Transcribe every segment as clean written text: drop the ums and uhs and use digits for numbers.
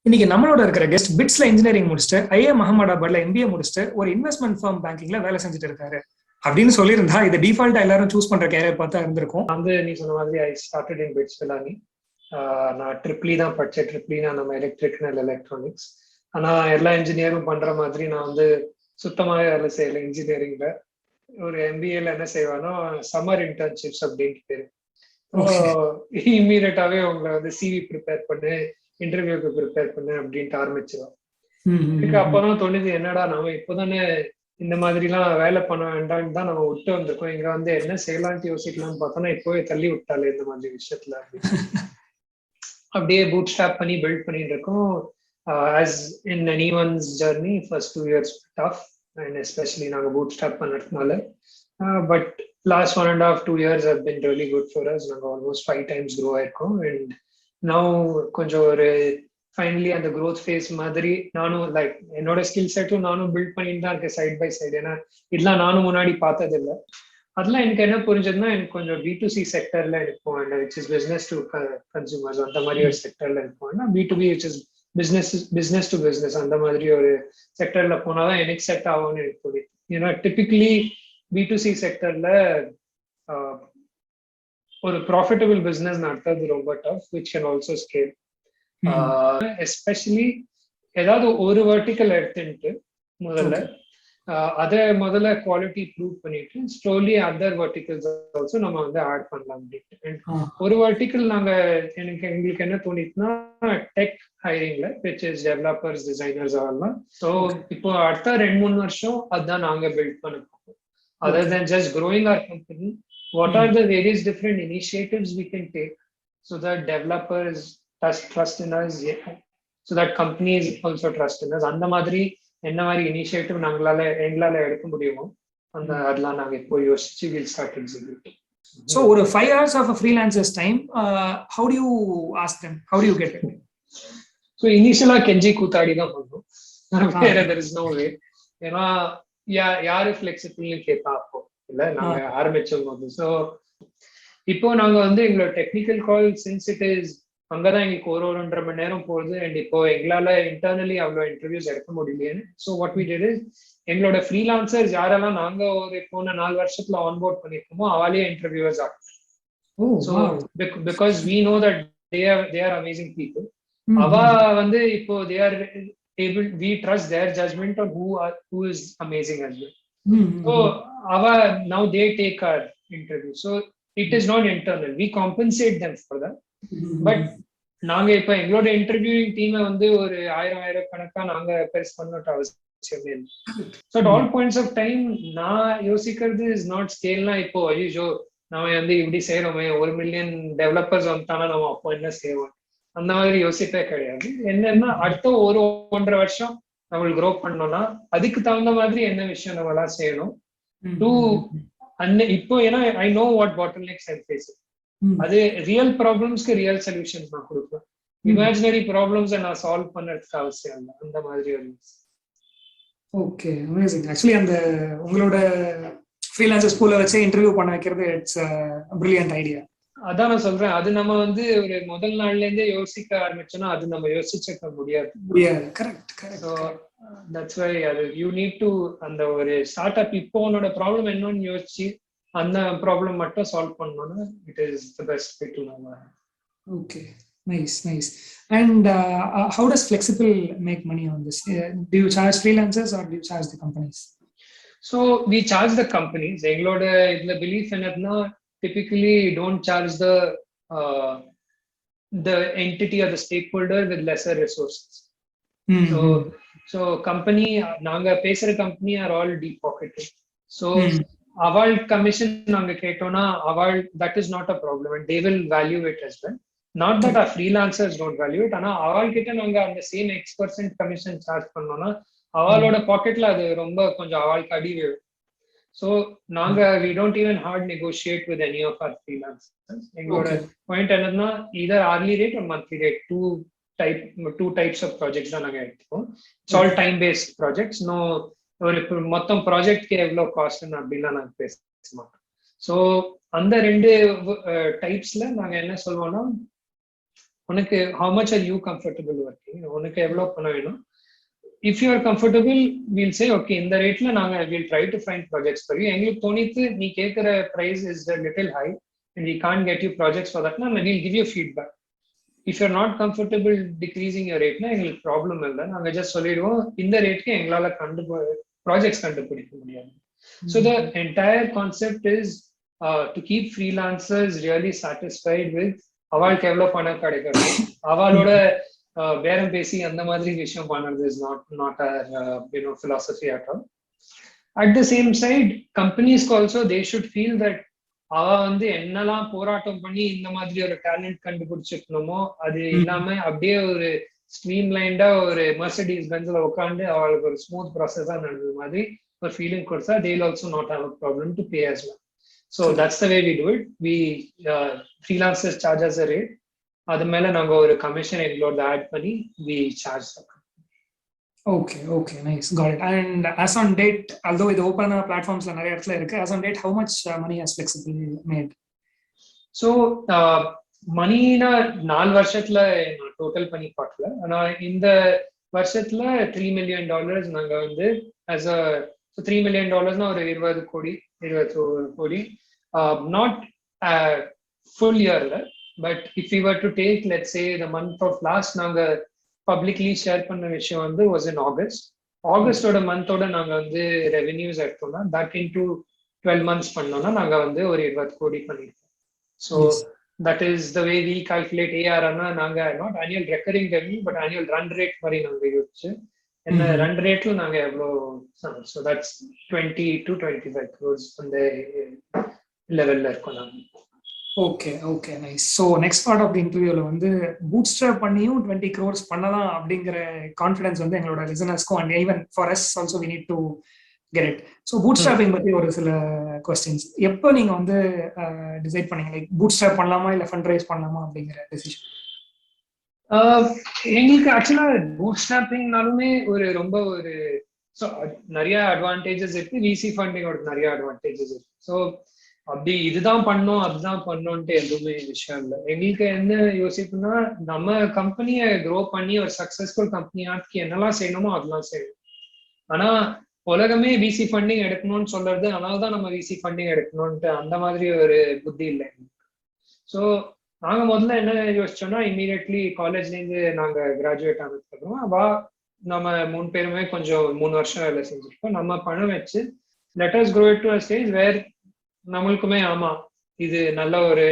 இன்னைக்கு நம்மளோட இருக்கிற கெஸ்ட் பிட்ஸ்ல இன்ஜினியரிங் முடிச்சுட்டு ஐஏஎம் அஹமதாபாத்ல எம்பிஏ முடிச்சுட்டு ஒரு இன்வெஸ்ட்மெண்ட் ஃபார்ம் பேங்கிங்ல வேலை செஞ்சுட்டு இருக்காரு அப்படின்னு சொல்லியிருந்தா இது டிஃபால்ட்டா எல்லாரும் சூஸ் பண்ற கேரியர் பார்த்தா இருந்திருக்கும். நீ சொன்ன மாதிரி I started in bits Pilani. நான் ட்ரிப்ளி தான் படிச்சேன். ட்ரிப்ளினா நம்ம எலக்ட்ரிக்கல் எலக்ட்ரானிக்ஸ். ஆனா எல்லா இன்ஜினியரும் பண்ற மாதிரி நான் சுத்தமாவே வேலை செய்யல இன்ஜினியரிங்ல. ஒரு எம்பிஏல என்ன செய்வானோ சம்மர் இன்டர்ன்ஷிப்ஸ் அப்படின்ட்டு பேரு. இம்மீடியட்டாவே உங்களை சிவி ப்ரிப்பேர் பண்ணு, இன்டர்வியூக்கு ப்ரிப்பேர் பண்ணு அப்படின்ட்டு ஆரம்பிச்சிடும். எனக்கு அப்பதான் தோணுது, என்னடா நம்ம இப்போதானே இந்த மாதிரி எல்லாம் வேலை பண்ண வேண்டாம்னு தான் நம்ம விட்டு வந்திருக்கோம். இங்க என்ன செய்யலான்ட்டு யோசிக்கலாம்னு பார்த்தோம்னா இப்போவே தள்ளி விட்டாலே இந்த மாதிரி விஷயத்துல. அப்படியே பூட் ஸ்டாப் பண்ணி பில்ட் பண்ணிட்டு இருக்கோம். As in anyone's journey, first 2 years tough, and especially நாங்க பூட் ஸ்டாப் பண்ணதுனால. But last 1.5-2 years have been really good for us. நாங்க ஆல்மோஸ்ட் 5 times grow ஆயிருக்கோம். அண்ட் நவ் கொஞ்சம் ஒரு ஃபைனலி அந்த க்ரோத் ஃபேஸ் மாதிரி நானும் என்னோட ஸ்கில் செட்டும் நானும் பில்ட் பண்ணிட்டு தான் இருக்கேன் சைட் பை சைடு. ஏன்னா இதெல்லாம் நானும் முன்னாடி பார்த்தது இல்லை. அதெல்லாம் எனக்கு என்ன புரிஞ்சதுன்னா, எனக்கு கொஞ்சம் B2C செக்டர்ல எனக்கு போவேன், which is business to consumers. அந்த மாதிரி ஒரு செக்டர்ல எனக்கு போவேன். B2B which is business to business, அந்த மாதிரி ஒரு செக்டர்ல போனாதான் எனக்கு செட் ஆகும்னு எனக்கு தோணுது. ஏன்னா டிபிக்கலி B2C செக்டர்ல ஒரு ப்ராஃபிட்டபிள் பிசினஸ் நடத்துறது ரொம்ப tough, which can also scale. Especially ஏதாவது ஒரு வெர்டிக்கல் எடுத்துட்டு முதல்ல குவாலிட்டி ப்ரூவ் பண்ணிட்டு ஸ்லோலி அதர் வெர்டிகல்ஸ் ஆல்சோ நம்ம ஆட் பண்ணலாம் அப்படின்ட்டு. ஒரு வெர்டிக்கல் எங்களுக்கு என்ன தோணிச்சுன்னா, டெக் ஹைரிங்ல விச் இஸ் டெவலப்பர்ஸ், டிசைனர்ஸ் ஆகலாம். ஸோ இப்போ அடுத்த 2-3 வருஷம் அதுதான் நாங்க பில்ட் பண்ண போறோம். Other then just growing our company, what are the various different initiatives we can take so that developers trust in us, so that companies also trust in us? அந்த மாதிரி என்ன மாதிரி இனிஷியேட்டிவ் எங்களால எடுக்க முடியுமோ அதெல்லாம் நாங்க இப்போ யோசிச்சு we'll start executing. So ஒரு 5 hours of a freelancer's time, how do you ask them, how do you get it? So initially கெஞ்சி கூத்தாடி தான் பண்ணோம். வேற there is no way. ஏன்னா யாரு ஃபிளெக்சிபிள்னு கேட்பா அப்போ இல்ல நாங்க ஆரம்பிச்சோம் போது. ஸோ இப்போ நாங்க எங்களோட technical call since it is அங்கதான் எங்களுக்கு 1.5 மணி நேரம் போகுது. அண்ட் இப்போ எங்களால இன்டர்னலி அவ்வளோ இன்டர்வியூஸ் எடுக்க முடியலையேன்னு. So what we did is, எங்களோட ஃப்ரீலான்சர்ஸ் யாரெல்லாம் நாங்க ஒரு போன 4 வருஷத்துல ஆன்போர்ட் பண்ணிருக்கோமோ அவளே இன்டர்வியூவர்ஸ் ஆகும். So because we know that they are amazing people. அவ இப்போ they are able, we trust their judgment on who is amazing as well. So now they take our interview. So it is not internal. We compensate them for that. But நாங்க இப்ப எங்களோட interviewing டீமை ஒரு 1000 கணக்கா நாங்க பெருசு பண்ண அவசியம் இல்லை. So at all points of time நான் யோசிக்கிறது இஸ் நாட் ஸ்கேல்னா இப்போ ஐயோ நம்ம இப்படி செய்யறோமே, 1 மில்லியன் டெவலப்பர்ஸ் வந்துட்டானா நம்ம அப்போ என்ன செய்வோம், அந்த மாதிரி யோசிப்பே கிடையாது. என்னன்னா அடுத்த 1.5 வருஷம் நம்மளுக்கு க்ரோ பண்ணோம்னா அதுக்கு தகுந்த மாதிரி என்ன விஷயம் நம்ம எல்லாம் செய்யணும். இப்போ ஏன்னா I know what battle next I face. அது ரியல் ப்ராப்ளம்ஸ்க்கு ரியல் சொல்யூஷன்ஸ் நான் கொடுப்பேன். இமேஜினரி ப்ராப்ளம்ஸை நான் சால்வ் பண்ணதுக்கு அவசியம் இல்லை. அந்த மாதிரி ஒரு ஓகே, அமேசிங். ஆக்சுவலி அந்த உங்களோட ஃப்ரீலான்சர் ஸ்கூல்ல வச்சு இன்டர்வியூ பண்ண வைக்கிறது இட்ஸ் பிரில்லியன்ட் ஐடியா. அதான் நான் சொல்றேன், அது நம்ம ஒரு முதல் நாள்ல இருந்தே யோசிக்க ஆரம்பிச்சோம்னா அது நம்ம யோசிச்சுக்க முடியாது. So that's why you need to அந்த ஒரு ஸ்டார்ட் அப் இப்போ உன்னோட ப்ராப்ளம் என்னன்னு யோசிச்சு அந்த ப்ராப்ளம் மட்டும் சால்வ் பண்ணணும்னா it is the best way to know. Okay, nice. And how does Flexible make money on this? Do you charge freelancers or do you charge the companies? So we charge the companies. எங்களோட இதுல belief என்னன்னா, typically don't charge the entity or the stakeholder with lesser resources. So company நாங்க பேசுற company are all deep pocketed. So அவள் commission நாங்க கேட்டோம்னா that is not a problem and they will value it as well. Not that our freelancers don't value it. ஆனா அவள் கிட்ட நாங்க அந்த same X% கமிஷன் சார்ஜ் பண்ணோம்னா அவளோட பாக்கெட்ல அது ரொம்ப கொஞ்சம் அவளுக்கு அடி விழும். So நாங்க we don't even hard negotiate with any of our freelancers. எங்களோட பாயிண்ட் என்னன்னா either hourly rate or monthly rate, two types of projects தான் நாங்க எடுத்துப்போம். It's all time based projects. No ஒரு மொத்தம் ப்ராஜெக்ட்க்கு எவ்வளவு காஸ்ட் அப்படின்லாம் நாங்க பேச மாட்டோம். ஸோ அந்த ரெண்டு டைப்ஸ்ல நாங்க என்ன சொல்லுவோம்னா, உனக்கு how much are you comfortable working, உனக்கு எவ்வளவு பணம் வேணும். If you are comfortable, we'll say okay, இந்த ரேட்ல நாங்க we'll try to find projects for you. எங்களுக்கு தோணித்து நீ கேட்கிற price is a little high and we can't get you projects for that, we'll give you feedback. If you're not comfortable decreasing your rate, எங்களுக்கு problem இல்லை, நாங்க just சொல்லிடுவோம் இந்த ரேட்க்கு எங்களால projects கண்டுபிடிக்க முடியாது. So the entire concept is to keep freelancers really satisfied with அவளுக்கு எவ்வளவு பணம் கிடைக்கிறது, அவளோட பேரம் பேசி அந்த மாதிரி விஷயம் பண்ணுறது is not a philosophy at all. At the same side, companies also they should feel that அவ என்னெல்லாம் போராட்டம் பண்ணி இந்த மாதிரி ஒரு டேலண்ட் கண்டுபிடிச்சிருக்கணுமோ அது இல்லாம அப்படியே ஒரு ஸ்ட்ரீம்லைன்டா ஒரு மெர்சிடிஸ் பென்ஸ்ல உட்காந்து அவளுக்கு ஒரு ஸ்மூத் ப்ராசஸா நடந்தது மாதிரி ஒரு ஃபீலிங் கொடுத்தா they will also not have a problem to pay as well. So that's the way we do it. We freelancers charge us a rate, அது மேல நாங்க ஒரு கமிஷன் எங்களோட ஆட் பண்ணி we charge them. Okay, nice, got it. And as on date, although இது open platformsல நிறைய இடத்துல இருக்கு, as on date how much money has Flexible made? So மணினா 4 வருஷத்துல நான் டோட்டல் பண்ணி பார்க்கல, ஆனா இந்த வருஷத்துல $3 million நாங்க as a $3 million ஒரு 21 கோடி not full yearல, but if we were to take let's say the month of last நாங்க பப்ளிக்லி ஷேர் பண்ண விஷயம் was in ஆகஸ்டோட மந்தோட நாங்க ரெவென்யூஸ் எடுத்தோம்னா பேக் இன்டு 12 months பண்ணோம்னா நாங்க ஒரு 20 கோடி பண்ணிருக்கோம். So that is the way we calculate ARR. நாங்க not annual recurring revenue but annual run rate மாதிரி நாங்க யோசிச்சு என்ன ரன் ரேட்ல நாங்க எவ்வளோ, so that's 20 to 25 crores அந்த லெவல்ல இருக்கோம் நாங்க. Okay, nice. So next part of the interviewல bootstrap பண்ணியும் 20 crores பண்ணலாம் அப்படிங்கிற கான்ஃபிடன்ஸ் எங்களோட லிசனர்ஸ்க்கும் and even for us also we need to get it. So bootstrapping பத்தி ஒரு சில questions. எப்போ நீங்க டிசைட் பண்ணீங்க லைக் bootstrap பண்ணலாமா இல்ல ஃபண்ட் ரைஸ் பண்ணலாமா அப்படிங்கிற டெசிஷன்? எங்களுக்கு ஆக்சுவலா bootstrappingனாலுமே ரொம்ப நிறைய அட்வான்டேஜஸ் இருக்கு, விசி ஃபண்டிங்கோட நிறைய அட்வான்டேஜஸ் இருக்கு. ஸோ அப்படி இதுதான் பண்ணோம் அதுதான் பண்ணோன்ட்டு எதுவுமே விஷயம் இல்லை. எங்களுக்கு என்ன யோசிப்புனா நம்ம கம்பெனியை க்ரோ பண்ணி ஒரு சக்சஸ்ஃபுல் கம்பெனியாக்கி என்னெல்லாம் செய்யணுமோ அதெல்லாம் செய்யணும். ஆனா உலகமே விசி ஃபண்டிங் எடுக்கணும்னு சொல்றது, அதனாலதான் நம்ம விசி ஃபண்டிங் எடுக்கணும்ட்டு அந்த மாதிரி ஒரு புத்தி இல்லை எங்களுக்கு. ஸோ நாங்க முதல்ல என்ன யோசிச்சோம்னா இம்மீடியட்லி காலேஜ்ல இருந்து நாங்க கிராஜுவேட் ஆனதுக்கு அப்புறம் நம்ம 3 பேருமே கொஞ்சம் 3 வருஷம் வேலை செஞ்சிருக்கோம். நம்ம பணம் வச்சு let us grow it to a stage where நம்மளுக்குமே ஆமா இது நல்ல ஒரு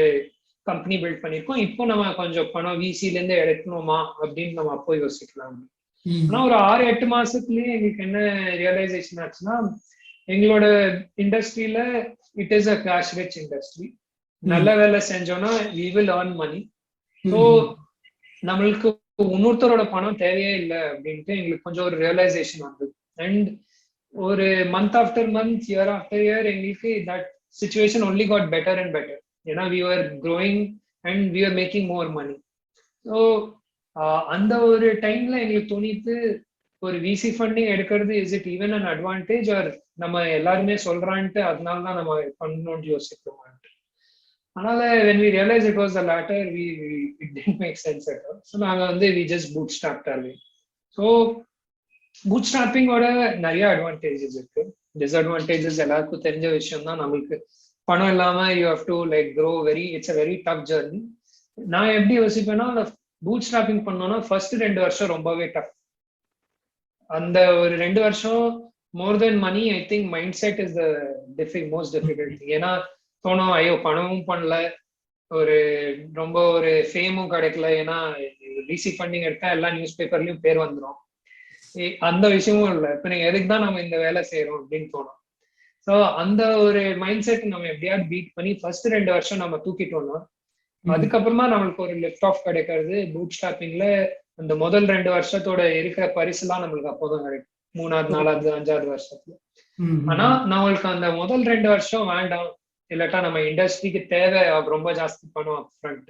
கம்பெனி பில்ட் பண்ணிருக்கோம், இப்போ நம்ம கொஞ்சம் பணம் விசில இருந்து எடுக்கணுமா அப்படின்னு நம்ம அப்போ யோசிக்கலாம். ஆனா ஒரு 6-8 மாசத்துலயே எங்களுக்கு என்ன ரியலைசேஷன் ஆச்சுன்னா எங்களோட இண்டஸ்ட்ரியில it is a cash rich industry. நல்ல வேலை செஞ்சோம்னா we will earn money. So நம்மளுக்கு இன்னொருத்தரோட பணம் தேவையே இல்லை அப்படின்ட்டு எங்களுக்கு கொஞ்சம் ஒரு ரியலைசேஷன் வந்தது. அண்ட் ஒரு month after month year after year எங்களுக்கு that situation only got better and better. We were growing and we were making more money. So அந்த ஒரு டைம்ல எங்களுக்கு தோணித்து ஒரு விசி ஃபண்டிங் எடுக்கிறது is it even an advantage or நம்ம எல்லாருமே சொல்றான்ட்டு அதனால தான் நம்ம பண்ணணும்னு யோசிக்கிறோம். அதனால when we realized it was the latter, it didn't make sense at all. So நாங்க we just bootstrapped our way. So bootstrapping ஓட நிறைய அட்வான்டேஜஸ் இருக்கு, டிஸ்அட்வான்டேஜஸ் எல்லாருக்கும் தெரிஞ்ச விஷயம் தான். நம்மளுக்கு பணம் இல்லாம you have to like grow it's a very tough journey. நான் எப்படி யோசிப்பேன்னா bootstrapping பண்ணோம்னா ஃபர்ஸ்ட் 2 வருஷம் ரொம்பவே டஃப். அந்த ஒரு 2 வருஷம் more then money I think mindset is the most difficult. ஏன்னா தோணும் ஐயோ பணமும் பண்ணல, ரொம்ப ஒரு ஃபேமும் கிடைக்கல, ஏன்னா விசி ஃபண்டிங் எடுத்தா எல்லா நியூஸ் பேப்பர்லயும் பேர் வந்துடும், அந்த விஷயமும் இல்லை, இப்ப நீங்க எதுக்கு தான் நம்ம இந்த வேலை செய்யறோம் அப்படின்னு தோணும். ஸோ அந்த ஒரு மைண்ட் செட் நம்ம எப்படியாவது பீட் பண்ணி ஃபர்ஸ்ட் 2 வருஷம் நம்ம தூக்கிட்டோம்னா அதுக்கப்புறமா நம்மளுக்கு ஒரு லிஃப்ட் ஆஃப் கிடைக்கிறது bootstrappingல. அந்த முதல் 2 வருஷத்தோட இருக்கிற பரிசுலாம் நம்மளுக்கு அப்போதான் கிடைக்கும் 3ஆவது 4ஆவது 5ஆவது வருஷத்துல. ஆனா நம்மளுக்கு அந்த முதல் 2 வருஷம் வேண்டாம், இல்லாட்டா நம்ம இண்டஸ்ட்ரிக்கு தேவை ரொம்ப ஜாஸ்தி பண்ணும் அப் ஃப்ரண்ட்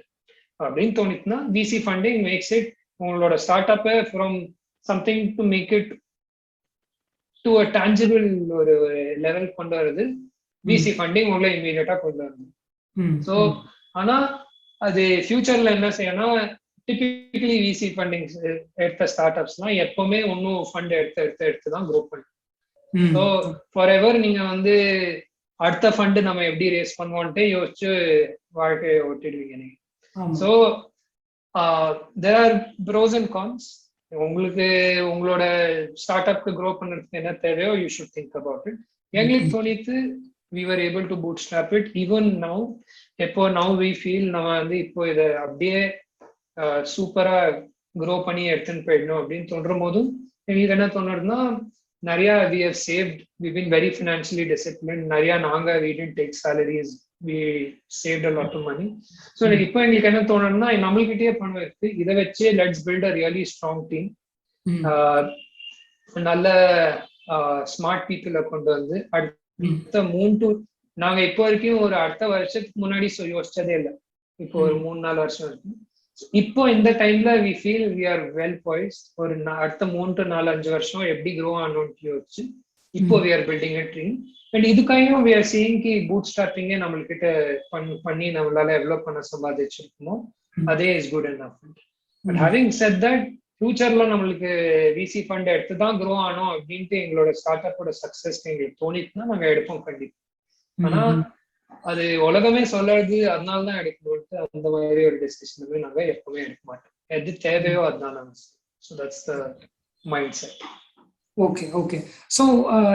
அப்படின்னு தோணிச்சுன்னா விசி ஃபண்டிங் மேக்ஸ் இட் உங்களோட ஸ்டார்ட் அப்பை from something to make it to a tangible ஒரு லெவல் கொண்டு வருது. விசி ஃபண்டிங் உங்களை இமீடியட்டா கொண்டு வருது. ஸோ ஆனா அது ஃபியூச்சர்ல என்ன செய்யணும், டிபிக்கலி விசி ஃபண்டிங் எடுத்த ஸ்டார்ட் அப்ஸ்லாம் எப்பவுமே இன்னும் ஃபண்ட் எடுத்து தான் க்ரோ பண்ணும். ஸோ ஃபார் எவர் நீங்க வந்து அடுத்த ஃபண்டு நம்ம எப்படி ரேஸ் பண்ணுவோன்ட்டு யோசிச்சு வாழ்க்கையை ஓட்டிடுவீங்க நீங்க. So there are pros and cons. உங்களுக்கு உங்களோட ஸ்டார்ட் அப்க்கு க்ரோ பண்ணுறதுக்கு என்ன தேவையோ you should think about it. எங்களுக்கு தோணித்து we were able to bootstrap it. Even now now we feel நம்ம வந்து இப்போ இதை அப்படியே சூப்பரா க்ரோ பண்ணி எடுத்துன்னு போயிடணும் அப்படின்னு தோன்ற போதும் எங்களுக்கு என்ன தோணுதுன்னா, நிறைய we have saved, we've been very financially disciplined. நிறைய நாங்க we didn't take salaries, we saved a lot of money. So இப்போ எங்களுக்கு என்ன தோணுதுன்னா, நம்மள்கிட்டயே பணம் இருக்கு, இதை வச்சு let's build a really strong team. நல்ல ஸ்மார்ட் பீப்புளை கொண்டு வந்து அடுத்த நாங்க இப்போ வரைக்கும் ஒரு அடுத்த வருஷத்துக்கு முன்னாடி யோசிச்சதே இல்லை. இப்போ ஒரு 3-4 வருஷம் இருக்கு. இப்போ இந்த டைம்ல we feel we are well poised. ஒரு அடுத்த 3-4-5 வருஷம் எப்படி க்ரோ ஆனோம்னு யோசிச்சு இப்போ we are building a team. And இதுக்காகவும் we are seeing கி பூட் ஸ்டார்டிங்கே நம்மள்கிட்ட பண்ணி நம்மளால எவ்வளோ பணம் சம்பாதிச்சிருக்கோமோ அதே is good enough. But having set that, ஃபியூச்சர்ல நம்மளுக்கு விசி ஃபண்ட் எடுத்து தான் க்ரோ ஆனோம் அப்படின்ட்டு எங்களோட ஸ்டார்ட் அப்போட சக்சஸ் எங்களுக்கு தோணிட்டுனா நாங்க எடுப்போம் கண்டிப்பா. ஆனா அது உலகமே சொல்லாது, அதனாலதான் எடுக்கணும். அந்த மாதிரி ஒரு டெசிஷனுமே நாங்க எப்பவுமே எடுக்க மாட்டோம். எது தேவையோ அதுதான் நாங்க. So that's the mind set. Okay okay. So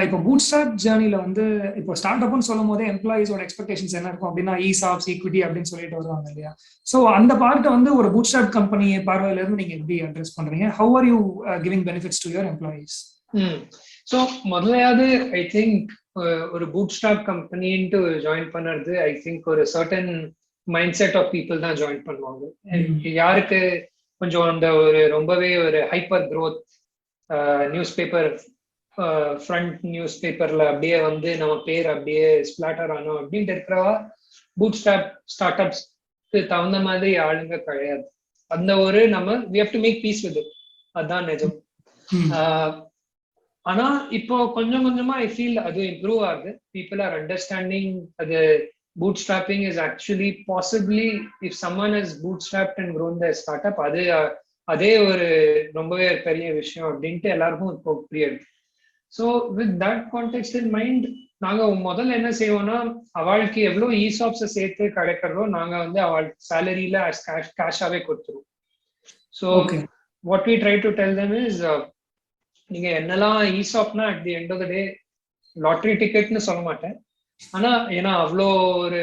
இப்போ பூட் ஸ்டார்ட் ஜேர்னில வந்து இப்போ ஸ்டார்ட் அப்னு சொல்லும் போதே எம்ப்ளாயிஸோட எக்ஸ்பெக்டேஷன்ஸ் என்ன இருக்கும் அப்படின்னா ESOPs, ஈக்விட்டி அப்படின்னு சொல்லிட்டு வருவாங்க இல்லையா? ஸோ அந்த பார்ட்டை வந்து ஒரு பூட் ஸ்டார்ட் கம்பெனி பார்வையில இருந்து நீங்க எப்படி அட்ரஸ் பண்றீங்க? How are you giving benefits to your employees? So முதலையாவது ஐ திங்க் ஒரு பூட் ஸ்டார்ட் கம்பெனின்ட்டு ஜாயின் பண்ணுறது ஐ திங்க் ஒரு certain mindset of people தான் ஜாயின் பண்ணுவாங்க. யாருக்கு கொஞ்சம் அந்த ஒரு ரொம்பவே ஒரு hyper growth newspaper front news பேப்பர்ல அப்படியே வந்து நம்ம பேர் அப்படியே ஸ்பிளாட்டர் ஆனோம் அப்படின்ட்டு இருக்கிறவா பூட் ஸ்டார்ட் அப்ஸ்க்கு தகுந்த மாதிரி ஆளுங்க கிடையாது. அந்த ஒரு நம்ம we have to make peace with it. அதுதான் நிஜம். ஆனா இப்போ கொஞ்சம் கொஞ்சமா ஐ ஃபீல் அது இம்ப்ரூவ் ஆகுது. பீப்புள் ஆர் அண்டர்ஸ்டாண்டிங் அது boot stopping is actually possibly if someone is boot stopped and grown the start up, அதே ஒரு ரொம்பவே பெரிய விஷயம் அப்படின்ட்டு எல்லாருக்கும் இப்போ புரியுது. So with that context in mind நாங்க முதல்ல என்ன செய்வோம்னா, அவளுக்கு எவ்வளோ ESOPs சேர்த்து கிடைக்கிறதோ நாங்க வந்து அவளுக்கு சேலரியில கேஷாவே கொடுத்துருவோம். So what we try to tell them is, நீங்க என்னெல்லாம் ESOPனா at the end of the day lottery டிக்கெட்னு சொல்ல மாட்டேன், ஆனா ஏன்னா அவ்வளோ ஒரு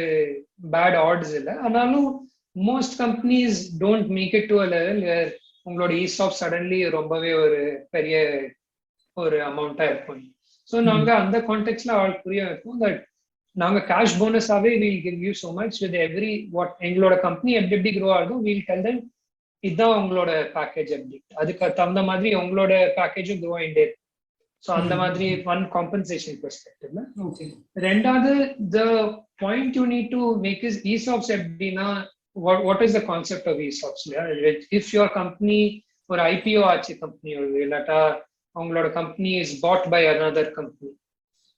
பேட் ஆட்ஸ் இல்லை. ஆனாலும் most companies don't make it to a level where உங்களோட ESOP சடன்லி ரொம்பவே ஒரு பெரிய ஒரு அமௌண்டா இருக்கும். ஸோ நாங்க அந்த கான்டெக்ட்ல அவளுக்கு புரிய வைப்போம் தட் நாங்க கேஷ் போனஸாவே will give you so much with every what எங்களோட கம்பெனி எப்படி க்ரோ ஆகுதோ வில் டெல் தெம் இதுதான் உங்களோட பேக்கேஜ் அப்படி, அதுக்கு தகுந்த மாதிரி உங்களோட பேக்கேஜும் க்ரோ ஆகிட்டே இருக்கு. ஸோ அந்த மாதிரி ஒன் காம்பன்சேஷன் பெர்ஸ்பெக்டிவ்ல. ரெண்டாவது the point you need to make is ESOPs எப்படின்னா what is the concept of ESOPs? If your company or IPO ஆச்சு கம்பெனி இல்லாட்டா உங்களோட company is bought by another company,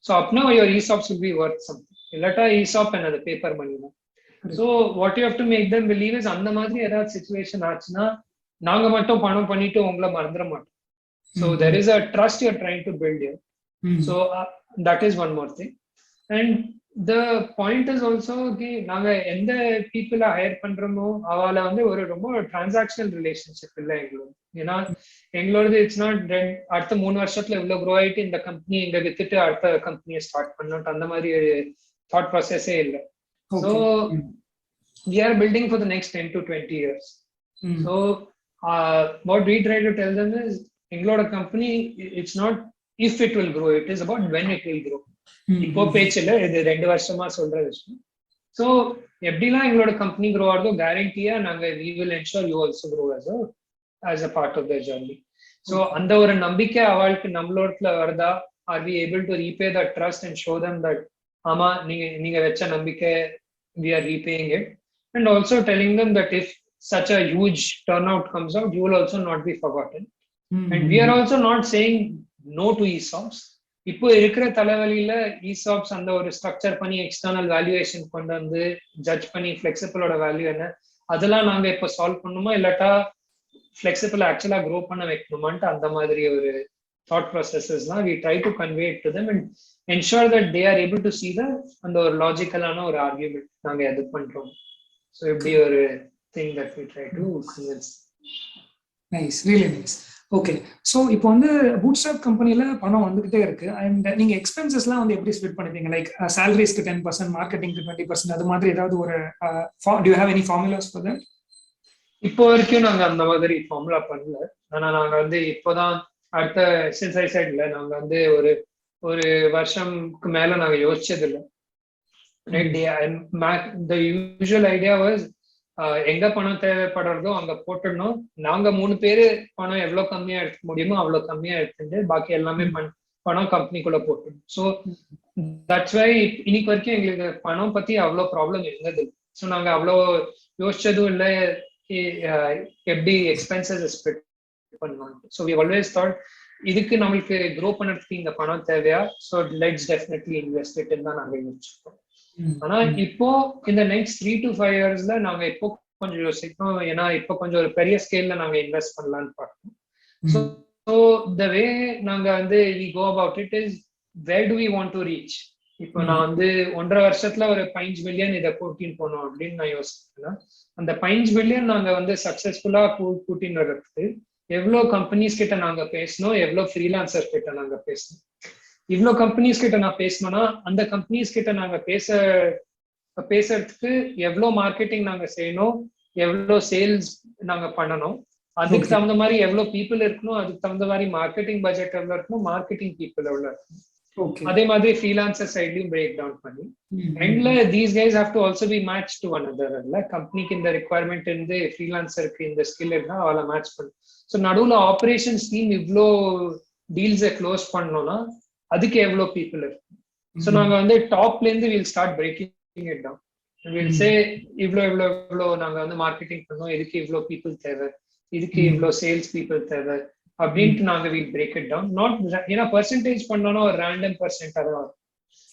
so apna your ESOPs will be worth something. இல்லாட்டா ESOP and paper money தான். So what you have to make them believe is அந்த மாதிரி ஏதாவது situation ஆச்சுன்னா நாங்க மட்டும் பணம் பண்ணிட்டு உங்களை மறந்துட மாட்டோம். So there is a trust you're trying to build here. So that is one more thing. And the point is also நாங்க எந்த பீப்புளை ஹையர் பண்றோமோ அவளை வந்து ஒரு ரொம்ப டிரான்சாக்ஷனல் ரிலேஷன்ஷிப் இல்லை எங்களோட. ஏன்னா எங்களோடது இட்ஸ் நாட் அடுத்த 3 வருஷத்துல இவ்வளவு க்ரோ ஆயிட்டு இந்த கம்பெனி எங்க வித்துட்டு அடுத்த கம்பெனியை ஸ்டார்ட் பண்ணோம் அந்த மாதிரி தாட் ப்ராசஸே இல்லை. So we are building for the next 10 to 20 years. So what we try to tell them is எங்களோட company it's not if it will grow, it is about when it will grow. இப்போ பேச்சுல இது 2 வருஷமா சொல்ற விஷயம். So எப்படிலாம் எங்களோட company grow ஆகுதோ கேரண்டியா நாங்க we will ensure you also grow as a part of the journey. So அந்த ஒரு நம்பிக்கை அவளுக்கு நம்மளோட வருதா, are we able to repay that trust and show them that ஆமா நீங்க வச்ச நம்பிக்கை we are repaying it, and also telling them that if such a huge turnout comes out you will also not be forgotten. And we are also not saying no to ESOPs. இப்போ இருக்கிற தலைவலியில ESOPs அந்த ஒரு structure பண்ணி external valuation கொண்டு வந்து judge பண்ணி ஃபிளெக்சிபிளோட value என்ன அதெல்லாம் நாங்க இப்போ சால்வ் பண்ணுமா இல்லாட்டா ஃபிளெக்சிபிள் ஆக்சுவலா க்ரோ பண்ண வைக்கணுமான்ட்டு அந்த மாதிரி ஒரு thought ப்ராசஸஸ்லாம் we try to convey it to them and ensure that they are able to see the அந்த ஒரு லாஜிக்கலான ஒரு ஆர்கியூமெண்ட் நாங்க எது பண்றோம். ஸோ இப்படி ஒரு thing that we try to convince. Nice, really nice. Okay, so இப்போ வந்து பூட்ஸ்ட்ராப் கம்பெனில பணம் வந்துகிட்டே இருக்கு அண்ட் நீங்க எக்ஸ்பென்சஸ்லாம் வந்து எப்படி ஸ்ப்ளிட் பண்ணிப்பீங்க? லைக் சாலரிஸ்க்கு 10%, மார்க்கெட்டிங்க்கு 20%, அது மாதிரி ஏதாவது ஒரு to you have any formulas for that? இப்போ வரைக்கும் நாங்க அந்த மாதிரி ஃபார்முலா பண்ணல. ஆனா நாங்க வந்து இப்போதான் அடுத்த எஸ்என்ஐ சைட்ல நாங்க வந்து ஒரு ஒரு வருஷம்க்கு மேல நாங்க யோசிச்சது இல்லை. The usual idea was எங்க பணம் தேவைப்படுறதோ அங்க போட்டுடணும். நாங்க 3 பேரு பணம் எவ்வளவு கம்மியா எடுக்க முடியுமோ அவ்வளவு கம்மியா எடுத்துட்டு பாக்கி எல்லாமே பணம் கம்பெனிக்குள்ள போட்டுடும். ஸோ தட்ஸ் வை இன்னைக்கு வரைக்கும் எங்களுக்கு பணம் பத்தி அவ்வளோ ப்ராப்ளம் இருந்தது. ஸோ நாங்க அவ்வளோ யோசிச்சதும் இல்லை எப்படி எக்ஸ்பென்சஸ் ஸ்ப்ளிட் பண்ணுவோம். ஸோ வி ஆல்வேஸ் தாட் இதுக்கு நம்மளுக்கு க்ரோ பண்ணுறதுக்கு இந்த பணம் தேவையா, so let's definitely invest it தான் நாங்க யோசிச்சிருக்கோம். ஆனா இப்போ இந்த நெக்ஸ்ட் 3 to 5 yearsல நாங்க இப்போ கொஞ்சம் யோசிக்கிறோம். ஏன்னா இப்போ கொஞ்சம் ஒரு பெரிய ஸ்கேல்ல நாங்க இன்வெஸ்ட் பண்ணலாம்னு பார்க்கணும். ஸோ த வே நாங்க வந்து we go about it is where do we want to reach. இப்போ நான் வந்து 1.5 வருஷத்துல ஒரு 5 மில்லியன் இதை கூட்டின்னு போனோம் அப்படின்னு நான் யோசிக்கிறேன். அந்த 5 மில்லியன் நாங்க வந்து சக்சஸ்ஃபுல்லா கூட்டின்னு வர்றதுக்கு எவ்வளோ கம்பெனிஸ் கிட்ட நாங்க பேசணும், எவ்வளோ ஃப்ரீலான்சர் கிட்ட நாங்க பேசணும். இவ்வளோ கம்பெனிஸ் கிட்ட நான் பேசணும்னா அந்த கம்பெனிஸ் கிட்ட நாங்க பேசுறதுக்கு எவ்வளோ மார்க்கெட்டிங் நாங்க செய்யணும், எவ்வளோ சேல்ஸ் நாங்க பண்ணணும், அதுக்கு தகுந்த மாதிரி எவ்வளோ பீப்புள் இருக்கணும், அதுக்கு தகுந்த மாதிரி மார்க்கெட்டிங் பட்ஜெட் எவ்வளோ இருக்கணும், மார்க்கெட்டிங் பீப்புள் எவ்வளோ இருக்கணும். அதே மாதிரி ஃப்ரீலான்சர் சைட்லயும் பிரேக் டவுன் பண்ணி அண்ட்ல these guys have to also be match to one other. இல்ல கம்பெனிக்கு இந்த ரெக்வயர்மெண்ட் இருந்து ஃப்ரீலான்சருக்கு இந்த ஸ்கில் இருந்தா அவளை மேட்ச் பண்ணும். ஸோ நடுவில் ஆப்ரேஷன்ஸ் டீம் இவ்வளோ டீல்ஸை க்ளோஸ் பண்ணோம்னா அதுக்கு எவ்வளோ பீப்புள் இருக்கு. ஸோ நாங்க வந்து டாப்ல இருந்து will start breaking it down. Will say இவ்வளோ நாங்க வந்து மார்க்கெட்டிங் பண்ணோம், இதுக்கு இவ்வளோ பீப்புள் தேவை, இதுக்கு இவ்வளோ சேல்ஸ் பீப்புள் தேவை அப்படின்ட்டு நாங்க will break it down. Not ஏன்னா பர்சன்டேஜ் பண்ணோம்னா ஒரு ரேண்டம் பர்சன்ட் அதான்.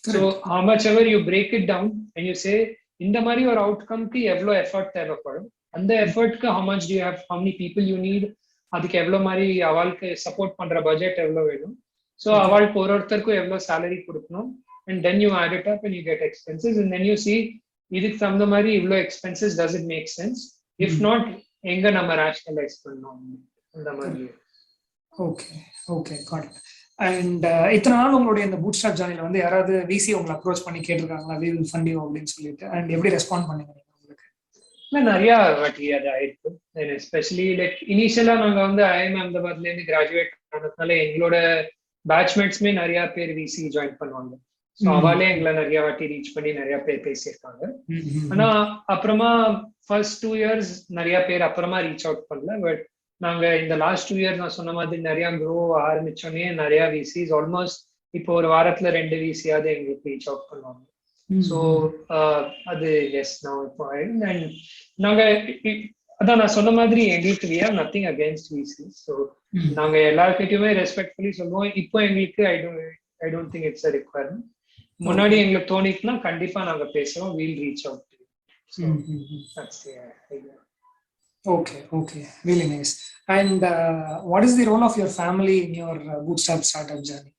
So how much ever you break it down and you say இந்த மாதிரி ஒரு அவுட்கம்க்கு எவ்வளோ எஃபர்ட் தேவைப்படும், அந்த எஃபர்ட்க்கு how much do you have, how many people you need, அதுக்கு எவ்வளோ மாதிரி அவளுக்கு சப்போர்ட் பண்ற பட்ஜெட் எவ்வளோ வேணும், ஸோ அவளுக்கு ஒருத்தருக்கும் எவ்வளோ சேலரி கொடுக்கணும், and then you add it up and you get expenses and then you see இதுக்கு தகுந்த மாதிரி இவ்வளோ expenses does it make sense, if not எங்க நம்ம rationalize பண்ணோம் அந்த மாதிரி. Okay okay got it. And இத்தனை நாள் உங்களுடைய இந்த பூட்ஸ்ட்ராப் ஜர்னில வந்து யாராவது விசி உங்களை அப்ரோச் பண்ணி கேட்டிருக்காங்களா we will fund you அப்படின்னு சொல்லிட்டு, அண்ட் எப்படி ரெஸ்பாண்ட் பண்ணீங்க உங்களுக்கு? இல்லை நிறைய வாட்டி அது ஆயிருக்கு. எஸ்பெஷலி லைக் இனிஷியலா நாங்க வந்து ஐஎம் அஹமதாபாத்ல இருந்து கிராஜுவேட் ஆனதுனால எங்களோட பேட்ச்மேட்ஸ்மே நிறைய பேர் விசி ஜாயின் பண்ணுவாங்க. ஸோ அவளே எங்களை நிறைய வாட்டி ரீச் பண்ணி நிறைய பேர் பேசியிருக்காங்க. ஆனா அப்புறமா ஃபர்ஸ்ட் 2 years நிறைய பேர் அப்புறமா ரீச் அவுட் பண்ணல. பட் நாங்க இந்த லாஸ்ட் 2 years நான் சொன்ன மாதிரி நிறைய க்ரோ ஆரம்பிச்சோன்னே நிறைய விசிஸ் ஆல்மோஸ்ட் இப்போ ஒரு வாரத்துல 2 விசியாவது எங்களுக்கு ரீச் அவுட் பண்ணுவாங்க. ஸோ அது எஸ் நான் இப்போ அண்ட் நாங்க அதான் நான் சொன்ன மாதிரி எங்களுக்கு we have nothing against VCs. So நாங்க எல்லாருக்கிட்டையுமே ரெஸ்பெக்ட்ஃபுல்லி சொல்லுவோம். இப்போ எங்களுக்கு ஐ don't think it's a requirement. முன்னாடி எங்களுக்கு தோணிட்டுனா கண்டிப்பா நாங்க பேசுறோம், we'll reach out to you. So that's the idea. Okay, really nice. And what is the role of your family in your bootstrap startup journey?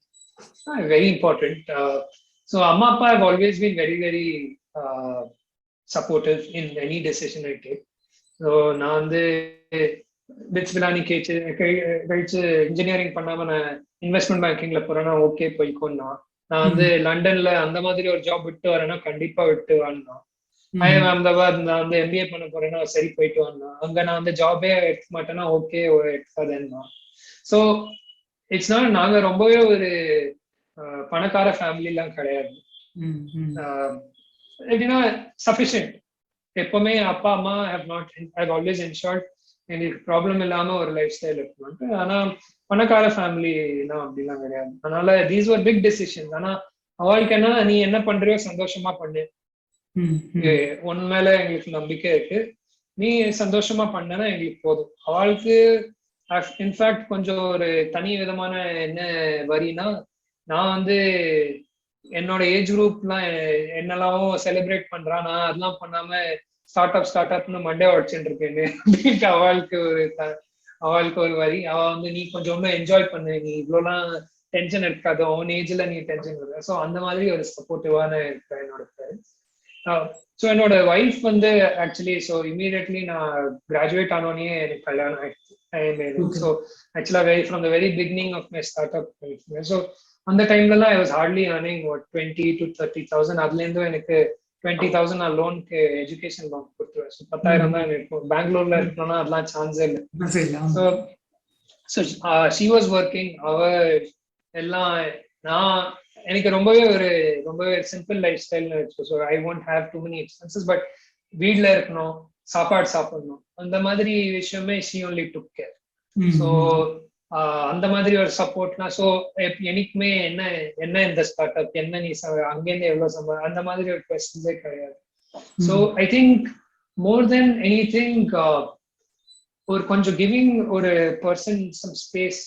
Very important. So Amma Appa have always been very, very supportive in any decision I take. So நான் வந்து bits Pilani கழிச்சு engineering பண்ணாம நான் investment பேங்கிங்ல போறேன்னா okay போய்க்கோன்னா, நான் வந்து லண்டன்ல அந்த மாதிரி ஒரு ஜாப் விட்டு வரேன்னா கண்டிப்பா விட்டு வரணும். ஐஎம் அஹமதாபாத் நான் வந்து எம்பிஏ பண்ண போறேன்னா சரி போயிட்டு வரணும். அங்க நான் வந்து ஜாபே எடுக்க மாட்டேன்னா ஓகே எடுக்காதேன்னா. ஸோ இட்ஸ் நாட் நாங்க ரொம்பவே ஒரு பணக்கார ஃபேமிலி எல்லாம் கிடையாது. எப்படின்னா சஃபிஷியன்ட். எப்பவுமே அப்பா அம்மா ஹவ் ஆல்வேஸ் என்ஷோர்ட் எங்களுக்கு ப்ராப்ளம் இல்லாம ஒரு லைஃப் ஸ்டைல் இருக்கணும். ஆனா பணக்கார ஃபேமிலிலாம் அப்படிலாம் கிடையாது. அதனால தீஸ் ஆர் பிக் டெசிஷன்ஸ். ஆனா அவளுக்கு என்ன, நீ என்ன பண்றியோ சந்தோஷமா பண்ணு, உன் மேல எங்களுக்கு நம்பிக்கை இருக்கு, நீ சந்தோஷமா பண்ணனா எங்களுக்கு போதும். அவளுக்கு இன்ஃபேக்ட் கொஞ்சம் ஒரு தனி விதமான என்ன வரினா, நான் வந்து என்னோட ஏஜ் குரூப்லாம் என்னெல்லாம் செலிப்ரேட் பண்றான், நான் அதெல்லாம் பண்ணாம ஸ்டார்ட் அப்னு மண்டே உடச்சுட்டு இருக்கேன்னு அப்படின்ட்டு அவளுக்கு ஒரு வரி. அவ வந்து நீ கொஞ்சம் இன்னும் என்ஜாய் பண்ணு, நீ இவ்வளோலாம் டென்ஷன் எடுக்காது, உன் ஏஜ்ல நீ டென்ஷன் எடுக்க. ஸோ அந்த மாதிரி ஒரு சப்போர்ட்டிவான இருக்கேன் என்னோட பேரண்ட்ஸ். ஸோ என்னோட ஒய்ஃப் வந்து ஆக்சுவலி ஸோ இமீடியட்லி நான் கிராஜுவேட் ஆனோடனே எனக்கு கல்யாணம் ஆயிடுச்சு. ஸோ ஆக்சுவலா from the very beginning of my start up. So அந்த டைம்லலாம் I was hardly earning 20,000 to 30,000. அதுலேருந்தும் எனக்கு 20,000 நான் லோனுக்கு எஜுகேஷன் லோன் கொடுத்துருவேன். ஸோ 10,000 தான் இருக்கும். பெங்களூர்ல இருக்கணும்னா அதெல்லாம் சான்ஸே இல்லை. So she was working. அவ எல்லாம் நான் எனக்கு ரொம்பவே சிம்பிள் லைஃப் ஸ்டைல்னு வச்சு. So I won't have too many expenses, but வீட்டில் இருக்கணும், சாப்பாடு சாப்பிடணும், அந்த மாதிரி விஷயமே she only took care. So அந்த மாதிரி ஒரு சப்போர்ட்னா, ஸோ எனக்குமே என்ன இந்த ஸ்டார்ட் அப் என்ன நீ அங்கேருந்து எவ்வளவு அந்த மாதிரி ஒரு கொஸ்டின்ஸே கிடையாது. So I think more then any thing ஒரு கொஞ்சம் கிவிங் ஒரு பர்சன் சம் ஸ்பேஸ்.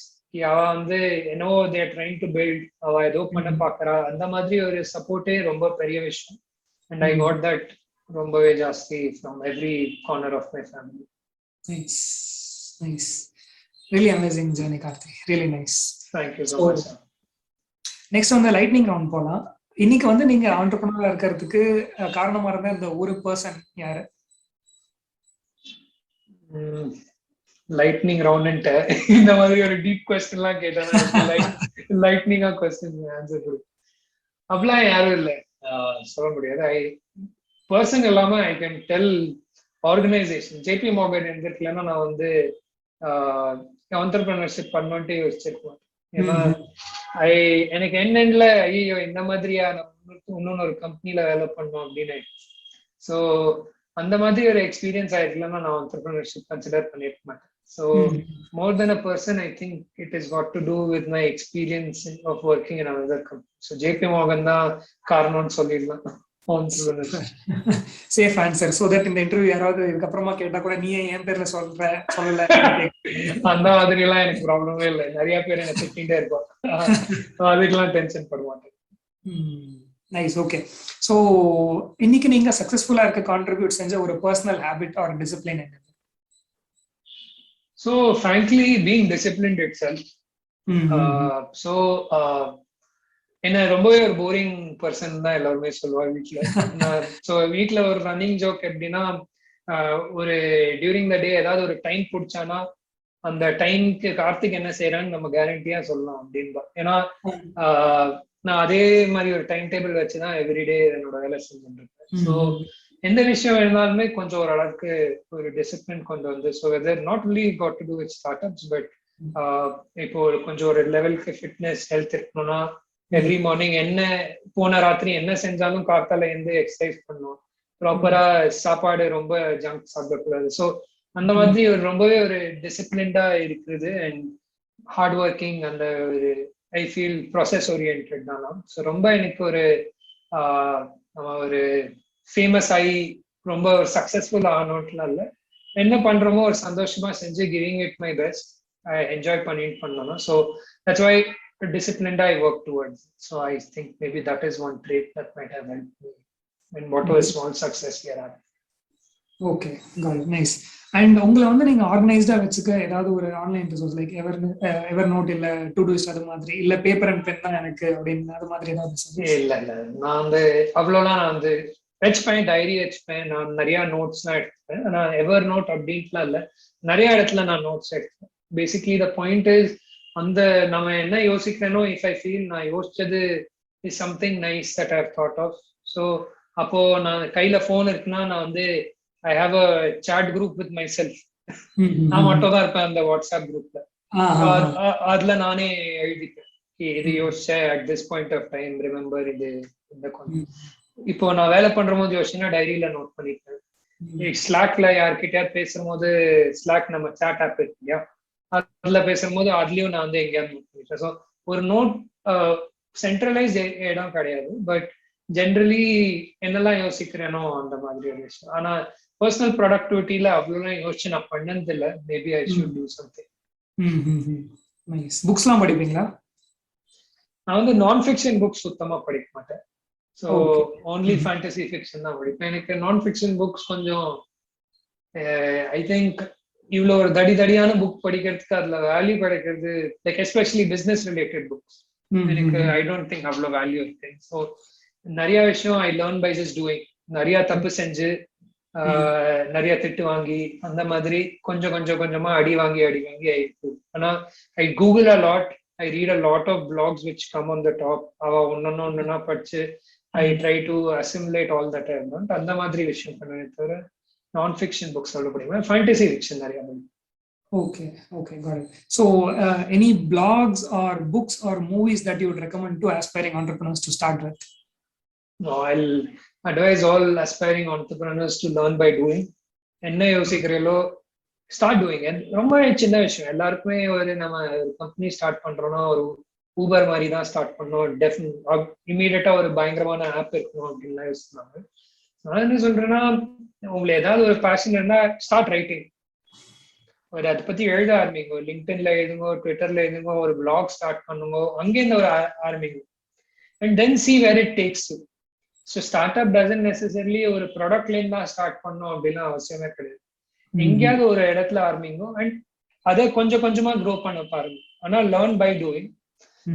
அவ வந்து என்னவோ தேர் ட்ரைங் டு பில்ட், அவ ஏதோ பண்ண பாக்குறா, அந்த மாதிரி ஒரு சப்போர்ட்டே ரொம்ப பெரிய விஷயம். அண்ட் ஐ காட் தட் ரொம்பவே ஜாஸ்தி from every corner of my family. Nice. Really amazing journey, Karthi. Really nice. Thank you so much. Next வந்து லைட்னிங் ரவுண்ட் போலாம். இன்னைக்கு வந்து நீங்க ஆண்டர்பிரனரா இருக்கிறதுக்கு காரணமா இருந்த இந்த ஒரு பர்சன் யாரு? லைட்னிங் ரவுண்ட் இந்த மாதிரி ஒரு டீப் கொஸ்டின் எல்லாம் கேட்டா லைட்னிங்கா கொஸ்டின் ஆன்சர் கொடு. அப்படிலாம் யாரும் இல்லை, சொல்ல முடியாது. பர்சன் இல்லாம I can tell organisation. JP Morgan என்கிட்டலன்னா நான் வந்து என்டர்பிரினர்ஷிப் பண்ணணும்ட்டு யோசிச்சிருக்கேன். ஏன்னா எனக்கு என்னென்ன ஐயோ இந்த மாதிரியா இன்னொன்னு ஒரு கம்பெனில வேலை பண்ணோம் அப்படின்னு. ஸோ அந்த மாதிரி ஒரு எக்ஸ்பீரியன்ஸ் ஆயிருக்கலன்னா நான் என்டர்பிரினர்ஷிப் கன்சிடர் பண்ணிருக்க மாட்டேன். So more then a person I think it is what to do with my experience of working in another company. So JP Morgan தான் காரணம்னு சொல்லிடலாம். Safe answer. சோ தட் இந்த இன்டர்வியூ யாராவது இதுக்கப்புறமா கேட்டா கூட நீ என் பேர்ல சொல்லல அந்த மாதிரி எல்லாம் எனக்கு ப்ராப்ளமே இல்லை. நிறைய பேர் என்ன திட்டிகிட்டே இருப்பாங்க, அதுக்கெல்லாம் டென்ஷன் பட மாட்டேன். நைஸ். ஓகே. சோ இன்னைக்கு நீங்க சக்சஸ்ஃபுல்லா இருக்க கான்ட்ரிபியூட் செஞ்ச ஒரு பர்சனல் ஹேபிட் ஆர் டிசிப்ளின் என்ன? So frankly being disciplined itself. So என்ன ரொம்பவே ஒரு போரிங் பர்சன் தான் எல்லாருமே சொல்லுவாங்க வீட்டுல. ஸோ வீட்டுல ஒரு ரன்னிங் ஜோக் எப்படின்னா, ஒரு டியூரிங் த டே ஏதாவது ஒரு டைம் பிடிச்சானா அந்த டைம்க்கு கார்த்திக் என்ன செய்யறான்னு நம்ம கேரண்டியா சொல்லலாம் அப்படின்பா. ஏன்னா நான் அதே மாதிரி ஒரு டைம் டேபிள் வச்சுதான் எவ்ரிடே என்னோட வேலை செஞ்சுட்டு இருக்கேன். ஸோ எந்த விஷயம் இருந்தாலுமே கொஞ்சம் ஒரு அளவுக்கு ஒரு டிசிப்ளின் கொண்டு வந்து, so whether not only got to do with start ups, but இப்போ கொஞ்சம் ஒரு லெவலுக்கு ஃபிட்னஸ் ஹெல்த் இருக்கணும்னா எவ்ரி மார்னிங் என்ன போன ராத்திரி என்ன செஞ்சாலும் காத்தால இருந்து எக்ஸசைஸ் பண்ணும், ப்ராப்பரா சாப்பாடு ரொம்ப ஜங்க் சாப்பிடக்கூடாது. ஸோ அந்த மாதிரி ஒரு ரொம்பவே ஒரு டிசிப்ளின்டா இருக்குது அண்ட் ஹார்ட் ஒர்க்கிங். அந்த ஒரு ஐ ஃபீல் ப்ராசஸ் ஓரியன்ட் தானா. ஸோ ரொம்ப எனக்கு ஒரு ஃபேமஸ் ஆகி ரொம்ப ஒரு சக்சஸ்ஃபுல் ஆனோட்லாம் இல்லை, என்ன பண்றோமோ ஒரு சந்தோஷமா செஞ்சு giving it my best, enjoy பண்ணிட்டு பண்ணணும். So that's why disciplined I work towards. So I think maybe that is one trait that might have helped me in whatever small success here are. Okay, got it. Nice. And உங்களை வந்து நீங்க ஆர்கனைஸ்டா வச்சுக்க ஏதாவது ஒரு online resource like எவர் note இல்ல டுடூஸ்ட் அது மாதிரி இல்ல பேப்பர் அண்ட் பென் தான் எனக்கு அப்படின்னு அது மாதிரி ஏதாவது? இல்ல நான் வந்து அவ்வளோலாம் நான் வந்து வச்சுப்பேன், டைரி வச்சுப்பேன், நான் நிறைய நோட்ஸ்லாம் எடுத்துப்பேன். நான் எவர் நோட் அப்படின்ட்டுலாம் இல்லை, நிறைய இடத்துல நான் நோட்ஸ் எடுத்துப்பேன். பேசிக்லி த பாயிண்ட் இஸ் அந்த நம்ம என்ன யோசிக்கிறேனோ இஃப் ஐ ஃபீல் நான் யோசிச்சது is something nice that I have thought of. So அப்போ நான் கையில போன் இருக்குன்னா நான் வந்து I have a chat group with myself. நான் மட்டும் தான் இருப்பேன் அந்த வாட்ஸ்அப் குரூப்ல. அதுல நானே எழுதிப்பேன் இது யோசிச்சேன் at this point of time, remember இது இந்த. இப்போ நான் வேலை பண்ற போது யோசிச்சுன்னா டைரியில நோட் பண்ணிப்பேன். ஸ்லாக்ல யார்கிட்டயாவது பேசும்போது ஸ்லாக் நம்ம சாட் ஆப் இருக்கு இல்லையா, அதுல பேசும்போது அதுலயும் நான் வந்து எங்கேயாவது நோட் பண்ணிட்டேன். ஸோ ஒரு நோட் சென்ட்ரலைஸ் இடம் கிடையாது, பட் ஜென்ரலி என்னெல்லாம் யோசிக்கிறேனோ அந்த மாதிரி ஒரு விஷயம். ஆனா பர்சனல் ப்ரொடக்டிவிட்டியில அவ்வளோலாம் யோசிச்சு நான் பண்ணது இல்லை. Maybe I should do something. புக்ஸ்லாம் படிப்பீங்களா? நான் வந்து நான் ஃபிக்ஷன் புக்ஸ் சுத்தமா படிக்க மாட்டேன். So Okay. Only fantasy fiction தான் படிப்பேன். எனக்கு நான் ஃபிக்ஷன் புக்ஸ் கொஞ்சம் ஐ திங்க் இவ்வளோ ஒரு தடியான புக் படிக்கிறதுக்கு அதுல வேல்யூ கிடைக்கிறது, like especially business related books எனக்கு ஐ டோன்ட் திங்க் அவ்வளோ வேல்யூ இருக்கு. ஸோ நிறைய விஷயம் I learn by just doing. நிறைய தப்பு செஞ்சு நிறைய திட்டு வாங்கி அந்த மாதிரி கொஞ்சமா அடி வாங்கி ஆயிருக்கு. ஆனா I Google a lot, I read a lot of blogs which come on the top. அவ ஒன்னொன்னா படிச்சு I try to assimilate all that I learnt. அந்த மாதிரி விஷயம் பண்ணுவேன் தவிர நான் ஃபிக்ஷன் புக்ஸ் அவ்வளோ படிப்பேன். ஃபேண்டசி ஃபிக்ஷன் நிறைய படிப்பேன். Okay, got it. So, any blogs or books or movies that you would recommend to aspiring entrepreneurs to start with? No, I'll advise all aspiring entrepreneurs to learn by doing. என்ன யோசிக்கிறீங்களோ start doing. ரொம்ப சின்ன விஷயம். எல்லாருக்குமே ஒரு நம்ம ஒரு company start பண்றோம்னா ஒரு ஊபர் மாதிரி தான் ஸ்டார்ட் பண்ணோம், இமீடியட்டா ஒரு பயங்கரமான ஆப் இருக்கணும் அப்படின்லாம் யோசிச்சாங்க. நான் என்ன சொல்றேன்னா, உங்களுக்கு ஏதாவது ஒரு பேஷன் இருந்தா ஸ்டார்ட் ரைட்டிங். ஒரு அதை பத்தி எழுத ஆரம்பிங்க. லிங்க்டின்ல எழுதுங்க, ட்விட்டர்ல எழுதுங்க, ஒரு பிளாக் ஸ்டார்ட் பண்ணுங்க, அங்கேருந்து ஒரு ஆரம்பிங்க. And then see where it takes you. So start up doesn't necessarily ஒரு ப்ராடக்ட்ல இருந்து தான் ஸ்டார்ட் பண்ணணும் அப்படின்னு அவசியமே கிடையாது. எங்கேயாவது ஒரு இடத்துல ஆரம்பிங்க அண்ட் அதை கொஞ்சமா க்ரோ பண்ண பாருங்க. ஆனா லேர்ன் பை டூயிங்.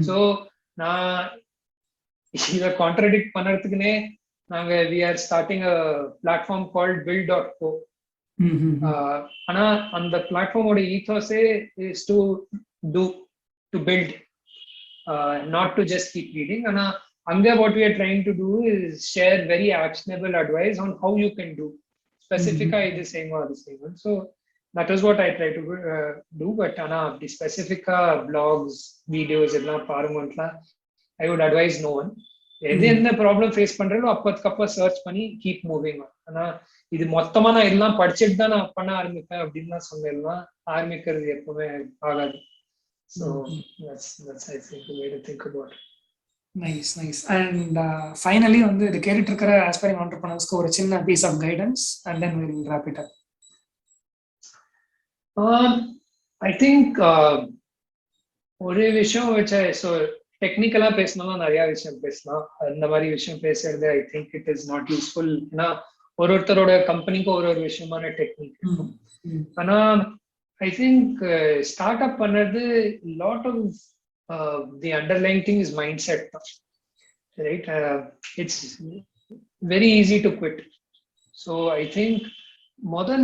ஸோ நான் இதை கான்ட்ரடிக்ட் பண்ணுறதுக்குன்னே நாங்க we are starting a platform called build.co. ஆனா அந்த பிளாட்ஃபார்மோட ஈத்தோஸே is to build, not to just keep reading. ஆனா அங்க what we are trying to do is share very actionable advice on how you can do specifica இது செய்யுங்க அது செய்யுங்க. So that is what I try to do. But ஆனா the specifica blogs videos எல்லாம் பாருங்கலாம் I would advise no one. எது என்ன problem face பண்றேனோ அப்போ search பண்ணி கீப் மூவிங். ஆனா இது மொத்தமா நான் எல்லாம் படிச்சுட்டு தான் நான் பண்ண ஆரம்பிப்பேன் அப்படின்னு சொன்னேன்னா ஆரம்பிக்கிறது எப்பவுமே ஆகாது. So that's I think the way to think about it. Nice. And finally வந்து இது கேட்டுட்டு இருக்கிற aspiring entrepreneursக்கு ஒரு சின்ன piece of guidance and then we'll wrap it up. I think ஒரு விஷயம் வச்ச ஸோ டெக்னிக்கலா பேசணும்னா நிறைய விஷயம் பேசலாம். அந்த மாதிரி விஷயம் பேசுறது ஐ think it is not useful. ஏன்னா ஒருத்தரோட கம்பெனிக்கும் ஒரு விஷயமான டெக்னிக் இருக்கும். ஆனா ஐ திங்க் ஸ்டார்ட் அப் பண்ணது lot of the underlying thing is mindset, right? It's very easy to quit. So I think model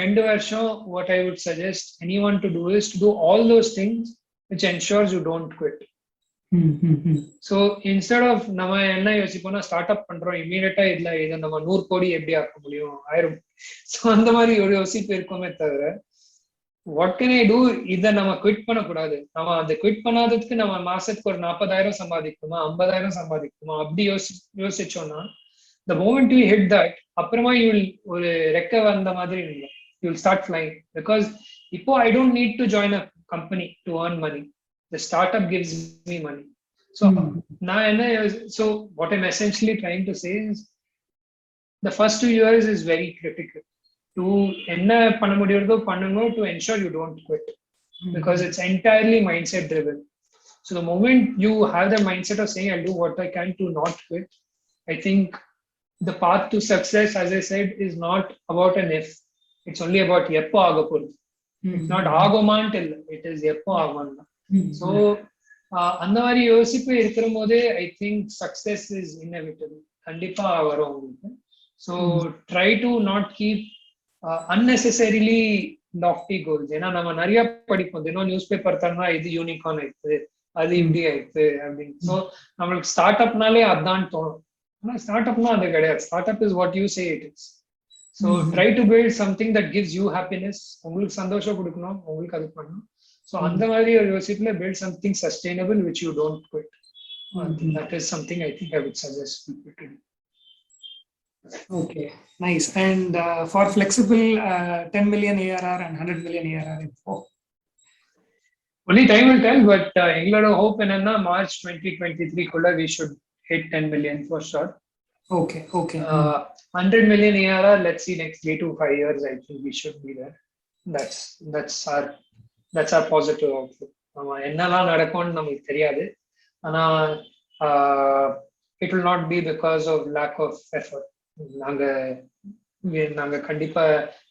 2 varsham what I would suggest anyone to do is to do all those things which ensures you don't quit. So instead of நம்ம என்ன யோசிப்போம்னா start up பண்றோம் இமீடியட்டா இல்ல இதை நம்ம 100 கோடி எப்படி ஆக்க முடியும் 1000. ஸோ அந்த மாதிரி ஒரு யோசிப்பு இருக்குமே தவிர வாட் கேன் ஐ டூ இதை நம்ம குவிட் பண்ணக்கூடாது. நம்ம அதை குவிட் பண்ணாததுக்கு நம்ம மாசத்துக்கு ஒரு 40,000 சம்பாதிக்கணுமா 50,000 சம்பாதிக்கணுமா அப்படி யோசிச்சோம்னா the moment you hit that அப்புறமா you will ஒரு ரெக்க வந்த மாதிரி இல்லை, you will start flying. Because இப்போ I don't need to join a company to earn money. The startup gives me money. So நான் என்ன so what I'm essentially trying to say is the first 2 years is very critical. To என்ன பண்ண முடியுறதோ பண்ணுங்க to ensure you don't quit, because it's entirely mindset driven. So the moment you have the mindset of saying I'll do what I can to not quit, I think the path to success, as I said, is not about an if, it's only about எப்போ ஆக போகுது. It's not ஆகுமான்ட்டு இல்லை, it is எப்போ ஆகும்னா. So அந்த மாதிரி யோசிப்பு இருக்கிற போதே I think success is inevitable. கண்டிப்பா வரும் உங்களுக்கு. So try to not keep unnecessarily lofty goals. ஏன்னா நம்ம நிறைய படிப்போம், தினம் நியூஸ் பேப்பர் தரனா இது யூனிகார்ன் ஆயிடுச்சு அது இப்படி ஆயிடுச்சு அப்படின்னு. ஸோ நம்மளுக்கு ஸ்டார்ட் அப்னாலே அதான் தோணும். ஆனா ஸ்டார்ட் அப்னா அது கிடையாது. Start up is what you say it is. So try to build something that gives you happiness. உங்களுக்கு சந்தோஷம் கொடுக்கணும், உங்களுக்கு அது பண்ணணும். ஸோ அந்த மாதிரி ஒரு யோசிப்புல build something sustainable which you don't quit. That is something I think I would suggest people to do. Okay, nice. And for flexible 10 million ARR and 100 million ARR info? Only time will tell, but எங்களோட hope என்னன்னா March 2023 குள்ள we should hit 10 million for sure. Okay. 100 million ARR, let's see, next 3 to 5 years I think we should be there. That's our positive outlook. என்னெல்லாம் நடக்கும்னு நமக்கு தெரியாது. ஆனா it will not be because of lack of effort. நாங்க நாங்க கண்டிப்பா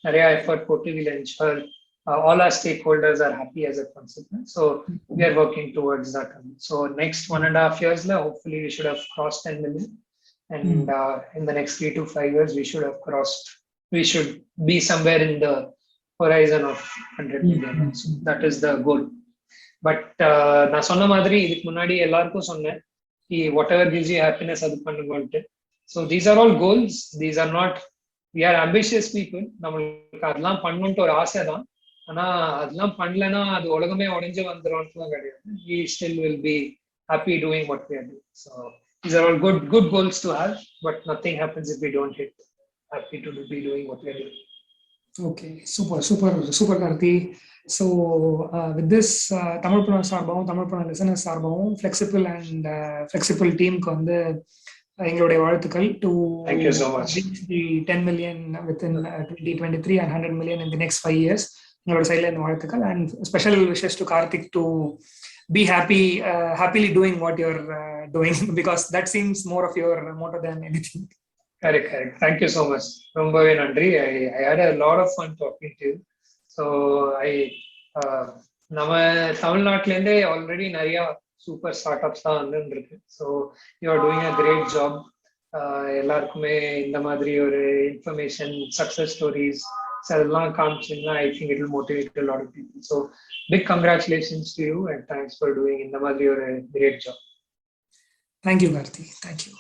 நிறைய effort போட்டு will ensure all our stakeholders are happy as a consequence. So we are working towards that. So next 1.5 years, hopefully we should have crossed 10 million. And in the next 3 to 5 years, we should be somewhere in the horizon of 100 million. So that is the goal. But நான் சொன்ன மாதிரி இதுக்கு முன்னாடி எல்லாருக்கும் சொன்னேன், whatever gives you happiness, அது பண்ணுங்கன்ட்டு. So these are all goals. These are not, we are ambitious people. நம்மளுக்கு அதெல்லாம் பண்ணணும்ட்டு ஒரு ஆசை தான். ஆனா அதெல்லாம் பண்ணலன்னா அது உலகமே உடைஞ்சு வந்துடும் கிடையாது. We still will be happy doing what we are doing. So these are all good goals to have, but nothing happens if we don't hit. Happy to be doing what we are doing. Okay, super Karthi. So with this தமிழ்புணர் சார்பாகவும் தமிழ்புணர் listeners சார்பாகவும் flexible and flexible டீமுக்கு வந்து எங்களுடைய வாழ்த்துக்கள் to reach the 10 million within 2023 and 100 million in the next 5 years. எங்களோட சைட்ல இந்த வாழ்த்துக்கள் and special wishes to Karthik to be happily doing what you're doing because that seems more of your motto than anything. Correct. Thank you so much. ரொம்பவே நன்றி. I had a lot of fun talking to you. So நம்ம தமிழ்நாட்டுல இருந்தே already நிறைய super start ups தான் வந்துருக்கு. So you are doing a great job. எல்லாருக்குமே இந்த மாதிரி ஒரு இன்ஃபர்மேஷன் சக்சஸ் ஸ்டோரிஸ் அதெல்லாம் காமிச்சிங்கன்னா I think it will motivate a lot of people. So big congratulations to you and thanks for doing இந்த மாதிரி ஒரு great job. Thank you Karthi. Thank you.